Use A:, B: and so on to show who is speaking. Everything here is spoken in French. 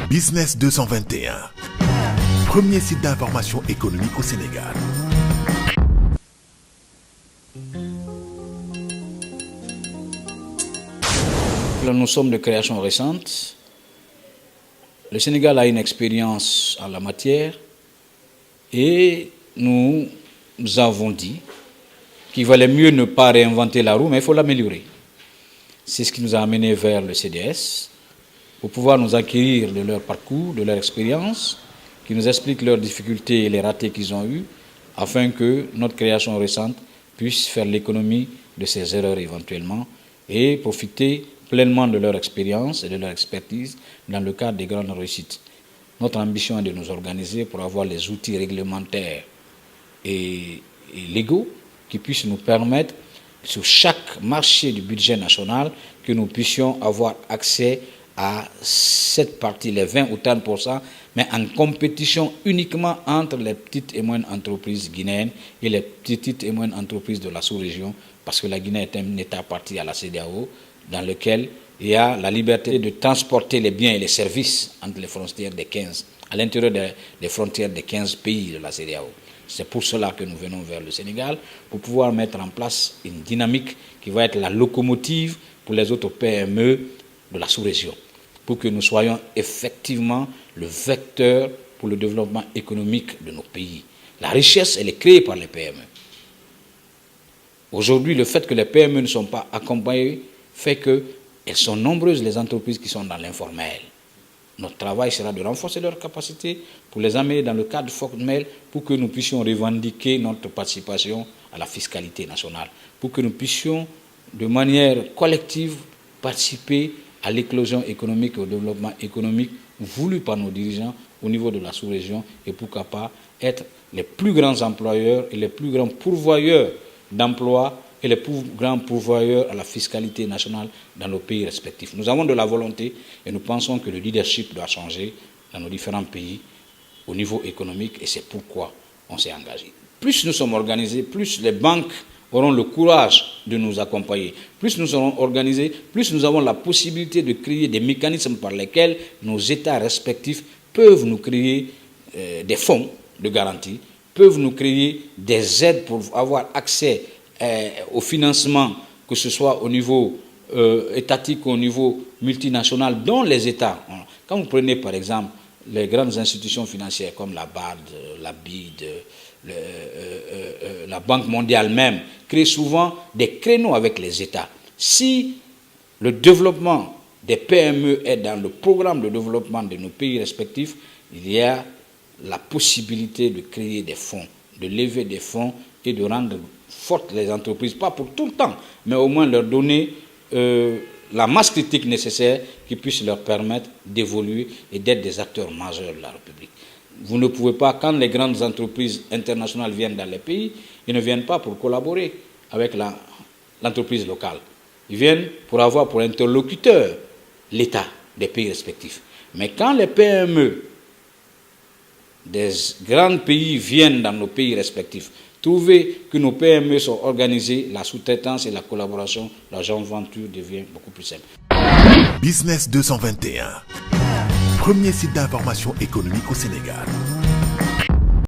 A: Business 221, premier site d'information économique au Sénégal.
B: Nous sommes de création récente. Le Sénégal a une expérience en la matière et nous avons dit qu'il valait mieux ne pas réinventer la roue, mais il faut l'améliorer. C'est ce qui nous a amenés vers le CDS pour pouvoir nous acquérir de leur parcours, de leur expérience, qui nous expliquent leurs difficultés et les ratés qu'ils ont eus, afin que notre création récente puisse faire l'économie de ces erreurs éventuellement et profiter pleinement de leur expérience et de leur expertise dans le cadre des grandes réussites. Notre ambition est de nous organiser pour avoir les outils réglementaires et légaux qui puissent nous permettre, sur chaque marché du budget national, que nous puissions avoir accès à cette partie, les 20 ou 30%, mais en compétition uniquement entre les petites et moyennes entreprises guinéennes et les petites et moyennes entreprises de la sous-région, parce que la Guinée est un État parti à la CEDEAO, dans lequel il y a la liberté de transporter les biens et les services entre les frontières des 15, à l'intérieur des frontières des 15 pays de la CEDEAO. C'est pour cela que nous venons vers le Sénégal, pour pouvoir mettre en place une dynamique qui va être la locomotive pour les autres PME de la sous-région, pour que nous soyons effectivement le vecteur pour le développement économique de nos pays. La richesse, elle est créée par les PME. Aujourd'hui, le fait que les PME ne sont pas accompagnées fait qu'elles sont nombreuses les entreprises qui sont dans l'informel. Notre travail sera de renforcer leurs capacités pour les amener dans le cadre formel pour que nous puissions revendiquer notre participation à la fiscalité nationale, pour que nous puissions de manière collective participer à l'éclosion économique et au développement économique voulu par nos dirigeants au niveau de la sous-région et pourquoi pas être les plus grands employeurs et les plus grands pourvoyeurs d'emplois et les plus grands pourvoyeurs à la fiscalité nationale dans nos pays respectifs. Nous avons de la volonté et nous pensons que le leadership doit changer dans nos différents pays au niveau économique et c'est pourquoi on s'est engagé. Plus nous sommes organisés, plus les banques auront le courage de nous accompagner. Plus nous serons organisés, plus nous avons la possibilité de créer des mécanismes par lesquels nos États respectifs peuvent nous créer des fonds de garantie, peuvent nous créer des aides pour avoir accès au financement, que ce soit au niveau étatique ou au niveau multinational, dont les États. Quand vous prenez par exemple les grandes institutions financières comme la BAD, la BID, la Banque mondiale même, créent souvent des créneaux avec les États. Si le développement des PME est dans le programme de développement de nos pays respectifs, il y a la possibilité de créer des fonds, de lever des fonds et de rendre fortes les entreprises, pas pour tout le temps, mais au moins leur donner la masse critique nécessaire qui puisse leur permettre d'évoluer et d'être des acteurs majeurs de la République. Vous ne pouvez pas, quand les grandes entreprises internationales viennent dans les pays, ils ne viennent pas pour collaborer avec l'entreprise locale. Ils viennent pour avoir pour interlocuteur l'État des pays respectifs. Mais quand les PME des grands pays viennent dans nos pays respectifs, trouver que nos PME sont organisées, la sous-traitance et la collaboration, la joint venture devient beaucoup plus simple.
A: Business 221, premier site d'information économique au Sénégal.